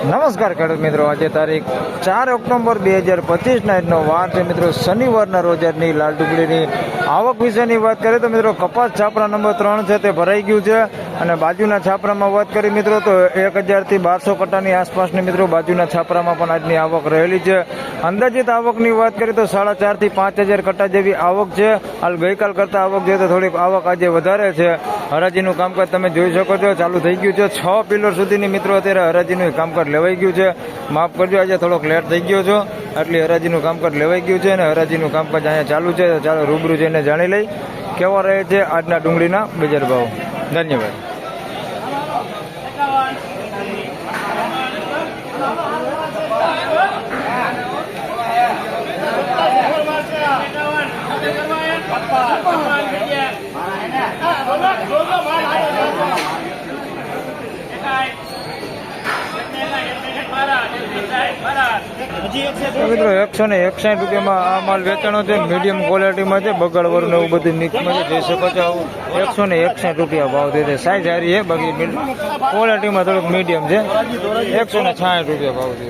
નમસ્કાર ખેડૂત મિત્રો, આજે તારીખ 4 ઓક્ટોબર 2025 આજનો વાર છે મિત્રો શનિવારના રોજ આજની લાલ ડુંગળીની આવક વિશેની વાત કરીએ તો મિત્રો કપાસ છાપરા નંબર 3 છે તે ભરાઈ ગયું છે અને બાજુના છાપરામાં વાત કરી મિત્રો તો 1000 થી 1200 કટ્ટાની આસપાસની મિત્રો બાજુના છાપરામાં પણ આજની આવક રહેલી છે। અંદાજિત આવકની વાત કરીએ તો 4.5 થી 5000 કટ્ટા જેવી આવક છે। હાલ ગઈકાલ કરતા આવક જોઈએ તો થોડીક આવક આજે વધારે છે। હરાજીનું કામકાજ તમે જોઈ શકો છો ચાલુ થઈ ગયું છે। 6 પિલર સુધીની મિત્રો અત્યારે હરાજીનું કામકાજ લેવાઈ ગયું છે। માફ કરજો આજે થોડોક લેટ થઈ ગયો છો, આટલી હરાજીનું કામકાજ લેવાઈ ગયું છે અને હરાજીનું કામકાજ અહીંયા ચાલુ છે। ચાલો રૂબરૂ જઈને જાણી લઈ કેવા રહે છે આજના ડુંગળીના બજાર ભાવ। ધન્યવાદ। મિત્રો 161 રૂપિયામાં આ માલ વેચાણો છે। મીડિયમ ક્વોલિટીમાં છે, બગાડવાળું એવું બધું મિક્સમાં છે, જોઈ શકો છો। 161 રૂપિયા ભાવ દે છે। સાઈઝ સારી છે, બાકી ક્વોલિટીમાં થોડુંક મીડિયમ છે। 160 રૂપિયા ભાવ દે।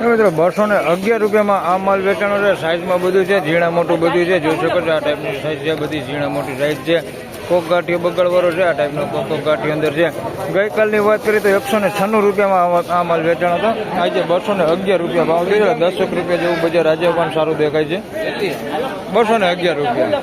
મિત્રો 211 રૂપિયામાં આ માલ વેચાણો છે। સાઈઝમાં બધું છે, ઝીણા મોટું બધું છે, જોઈ શકો છો। આ ટાઈપની સાઈઝ છે, બધી ઝીણા મોટી સાઈઝ છે। કોક ગાંઠીઓ બગડવાળો છે, આ ટાઈપનો કોક ગાંઠી અંદર છે। ગઈકાલની વાત કરીએ તો 196 રૂપિયામાં આ માલ વેચાણો હતો। આજે 211 રૂપિયા ભાવ દીધો। 10 રૂપિયા જેવું બજાર આજે પણ સારું દેખાય છે। 211 રૂપિયા।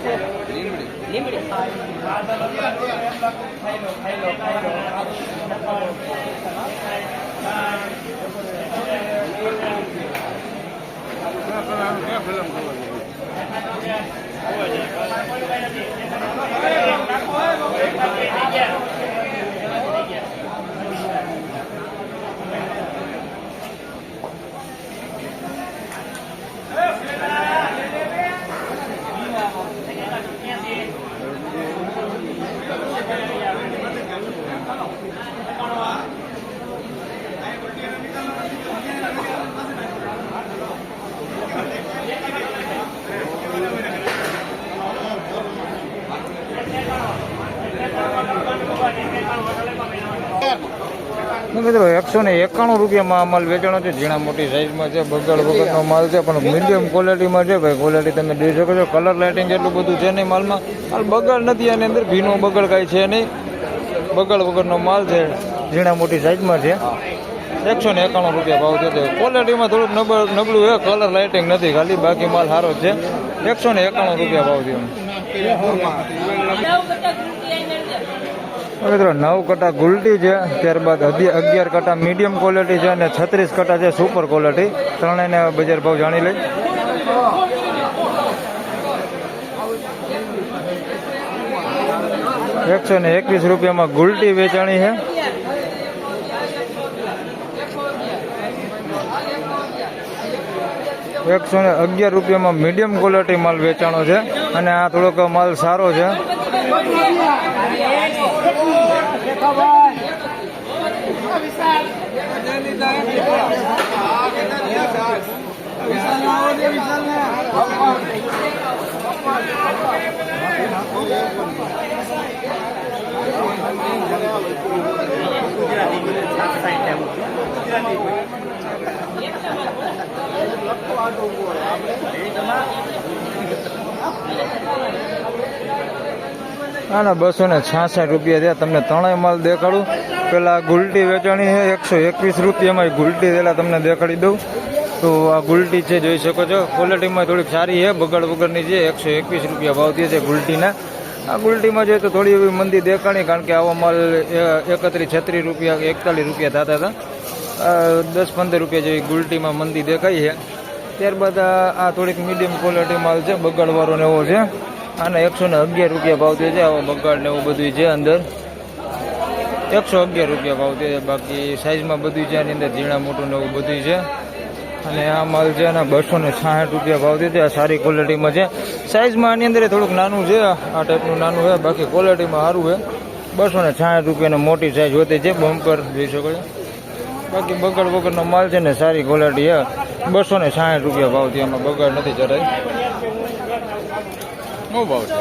મિત્રો 191 રૂપિયામાં આ માલ વેચાણો છે। ઝીણા મોટી સાઈઝમાં છે, બગડ વગરનો માલ છે, પણ મીડિયમ ક્વોલિટીમાં છે ભાઈ। ક્વોલિટી તમે જોઈ શકો છો। કલર લાઇટિંગ એટલું બધું છે નહીં માલમાં, હાલ બગડ નથી આની અંદર, ભીનો બગડ કાંઈ છે નહીં, બગડ વગરનો માલ છે, ઝીણા મોટી સાઈઝમાં છે। 191 રૂપિયા ભાવ છે। ક્વોલિટીમાં થોડુંક નબળું છે, કલર લાઇટિંગ નથી ખાલી, બાકી માલ સારો છે। 191 રૂપિયા ભાવ છે। મિત્રો 9 કટ્ટા ગુલટી છે, ત્યારબાદ 11 કટ્ટા મીડિયમ ક્વોલિટી છે અને 36 કટ્ટા છે સુપર ક્વોલિટી। ત્રણેયને બજાર ભાવ જાણી લઈ। ₹121 રૂપિયામાં ગુલટી વેચાણી છે। ₹111 રૂપિયામાં મીડિયમ ક્વોલિટી માલ વેચાણો છે અને આ થોડોક માલ સારો છે। આના 266 રૂપિયા થયા। તમને ત્રણેય માલ દેખાડું। પેલા ગુલટી વેચાણી છે 121 રૂપિયામાં ગુલટી પેલા તમને દેખાડી દઉં। તો આ ગુલટી છે જોઈ શકો છો, ક્વોલિટીમાં થોડીક સારી છે, બગડ વગરની છે। 121 રૂપિયા ભાવ થયા છે ગુલટીના। આ ગુલટીમાં જોઈએ તો થોડી એવી મંદી દેખાણી, કારણ કે આવો માલ 31-36 રૂપિયા 41 રૂપિયા થતા હતા. 10-15 રૂપિયા જેવી ગુલટીમાં મંદી દેખાય છે. ત્યારબાદ આ થોડીક મીડિયમ ક્વોલિટી માલ છે, બગાડવાળો ને એવો છે. આને 111 રૂપિયા ભાવ થયો છે. આવો બગાડ ને એવું બધું છે, અંદર 111 રૂપિયા ભાવ થયો છે. બાકી સાઇઝમાં બધું છે, આની અંદર ઝીણા મોટું ને એવું બધું છે. અને આ માલ છે એના 260 રૂપિયા ભાવ થયો છે. આ સારી ક્વોલિટીમાં છે. સાઇઝમાં આની અંદર થોડુંક નાનું છે, આ ટાઈપનું નાનું છે. બાકી ક્વોલિટીમાં સારું છે. 260 રૂપિયાની મોટી સાઇઝ હોતી છે, બમ્પર જોઈ શકો છો. બાકી બગાડ વગરનો માલ છે ને, સારી ક્વોલિટી છે. 260 રૂપિયા ભાવ થયો. એમાં બગાડ નથી ચડાય. શું ભાવ છે?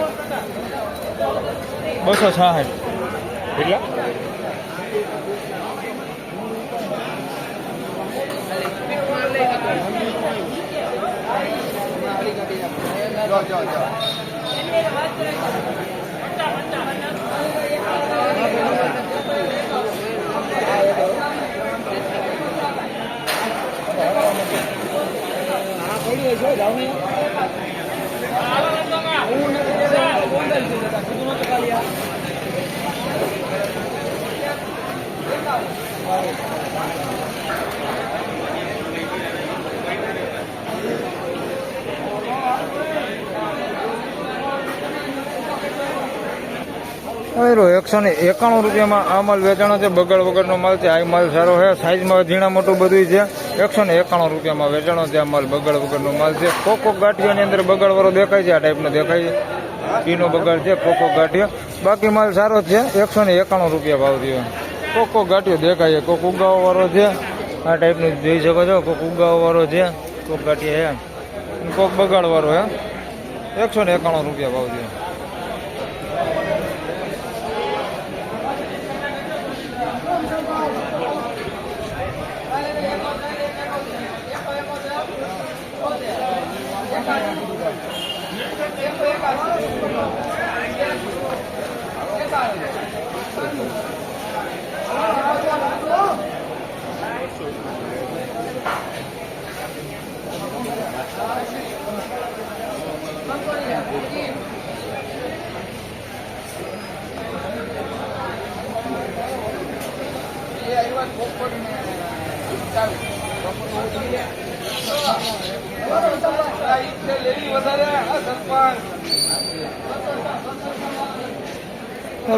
260. કેટલા? હવે 191 રૂપિયામાં આ માલ વેચાણો છે. બગાડ વગરનો માલ છે. આ માલ સારો છે. સાઇઝમાં ઝીણા મોટું બધું છે. 191 રૂપિયામાં વેચાણો છે. આ માલ બગાડ વગરનો માલ છે. કોકો ગાંઠિયાની અંદર બગાડવાળો દેખાય છે, આ ટાઈપનો દેખાય છે. પીનો બગાડ છે, કોકો ગાંઠિયો. બાકી માલ સારો જ છે. 191 રૂપિયા ભાવ થયો. કોકો ગાંઠિયો દેખાય છે. કોક ઉગાવવાળો છે, આ ટાઈપનું જોઈ શકો છો. કોક ઉગાવવાળો છે, કોક ગાંઠિયા છે. કોક બગાડવાળો છે. 191 રૂપિયા ભાવ થયો.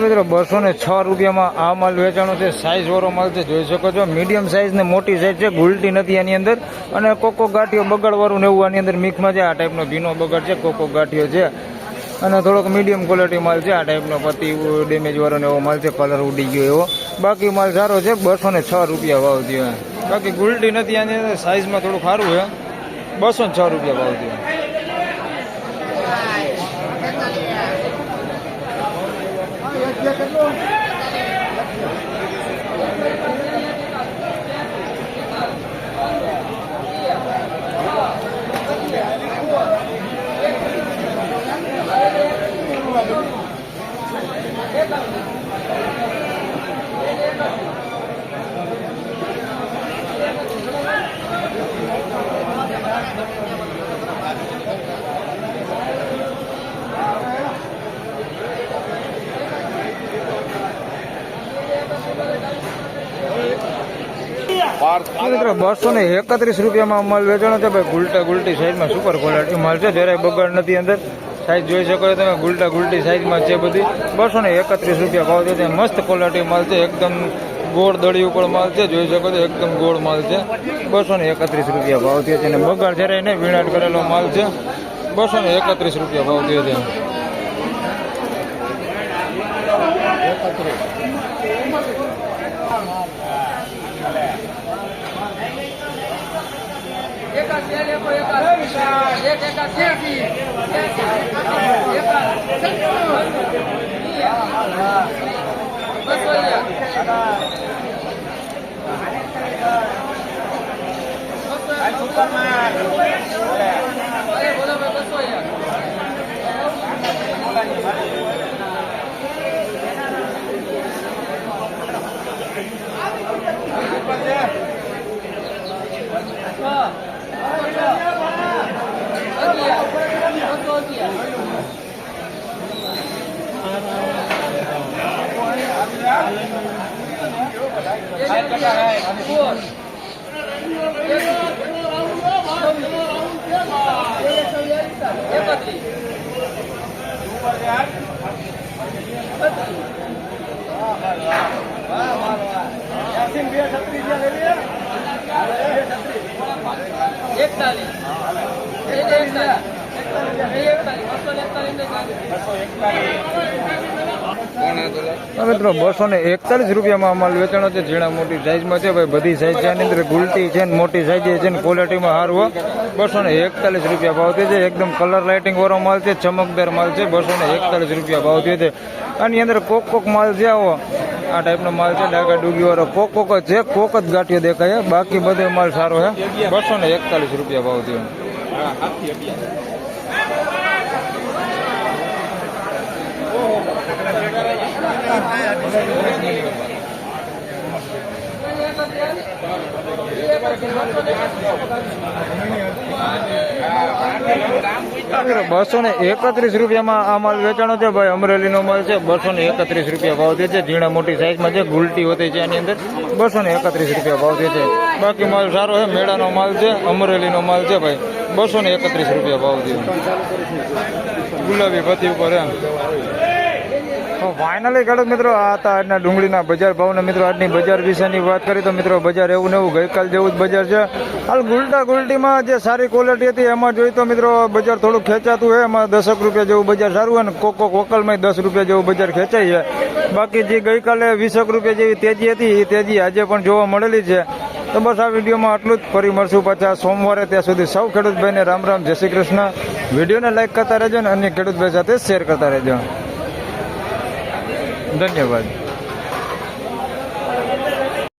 મિત્રો 206 રૂપિયામાં આ માલ વેચાણો છે. સાઇઝ વાળો માલ છે, જોઈ શકો છો. મીડિયમ સાઇઝ ને મોટી સાઇઝ છે. ગુલટી નથી આની અંદર. અને કોકો ગાંઠિયો બગાડવાળું ને એવું આની અંદર મિક્સમાં છે. આ ટાઈપનો ભીનો બગાડ છે, કોકો ગાંઠિયો છે. અને થોડોક મીડિયમ ક્વોલિટી માલ છે. આ ટાઈપનો પતિ ડેમેજ વાળો ને એવો માલ છે, કલર ઉડી ગયો એવો. બાકી માલ સારો છે. 206 રૂપિયા ભાવ થયો. બાકી ગુલટી નથી આની અંદર. સાઇઝમાં થોડું સારું છે. 206 રૂપિયા ભાવ થયો. મિત્રો 231 રૂપિયામાં માલ વેચાણો છે. ભાઈ ગુલટી સાઈઝમાં સુપર ક્વોલિટી માલ છે. જરાય બગાડ નથી અંદર. સાઈઝ જોઈ શકો છો તમે. ગુલટી સાઈઝમાં છે બધી. 231 રૂપિયા ભાવ છે. મસ્ત ક્વોલિટી માલ છે. એકદમ ગોળ દળી ઉપર માલ છે, જોઈ શકો છો. એકદમ ગોળ માલ છે. 231 રૂપિયા ભાવ થયો છે. અને બગાડ જરાય નહીં, વીણાટ કરેલો માલ છે. 231 રૂપિયા ભાવ થયો છે. મિત્રો 241 રૂપિયામાં માલ વેચાણો છે. ઝીણા મોટી સાઈઝમાં છે ભાઈ, બધી સાઈઝ છે. આની અંદર ગુલટી છે ને મોટી સાઈઝ છે ને ક્વોલિટીમાં સારું. 241 રૂપિયા ભાવ થયો છે. એકદમ કલર લાઇટિંગ વાળો માલ છે, ચમકદાર માલ છે. 241 રૂપિયા ભાવ થયો છે. આની અંદર કોક માલ છે આવો આ ટાઈપનો માલ છે, ડાકા ડૂગી વાળો કોક જ છે. કોક જ ગાંઠિયો દેખાય, બાકી બધો માલ સારો છે. 241 રૂપિયા ભાવ થયો. બસો ને 31 રૂપિયામાં આ માલ વેચાણો છે ભાઈ. અમરેલીનો માલ છે. 231 રૂપિયા ભાવ થયો છે. ઝીણા મોટી સાઈઝમાં છે, ગુલટી હોતી છે આની અંદર. 231 રૂપિયા ભાવ થયો છે. બાકી માલ સારો છે, મેળાનો માલ છે, અમરેલીનો માલ છે ભાઈ. 231 રૂપિયા ભાવ થયો. ગુલાબી પતિ ઉપર એમ. ફાઇનલી ખેડૂત મિત્રો આ હતા આજના ડુંગળીના બજાર ભાવના. મિત્રો આજની બજાર વિશેની વાત કરી તો મિત્રો બજાર એવું ને એવું ગઈકાલ જેવું જ બજાર છે. હાલ ગુલટીમાં જે સારી ક્વોલિટી હતી એમાં જોઈ તો મિત્રો બજાર થોડું ખેંચાતું હોય. એમાં 10 રૂપિયા જેવું બજાર સારું હોય ને કોક વકલમાં 10 રૂપિયા જેવું બજાર ખેંચાય છે. બાકી જે ગઈકાલે 20 રૂપિયા જેવી તેજી હતી એ તેજી આજે પણ જોવા મળેલી છે. તો બસ આ વિડીયોમાં આટલું જ. ફરી મળશું પાછા સોમવારે. ત્યાં સુધી સૌ ખેડૂતભાઈને રામ રામ, જય શ્રી કૃષ્ણ. વિડીયોને લાઈક કરતા રહેજો ને અન્ય ખેડૂતભાઈ સાથે શેર કરતા રહેજો. ધન્યવાદ.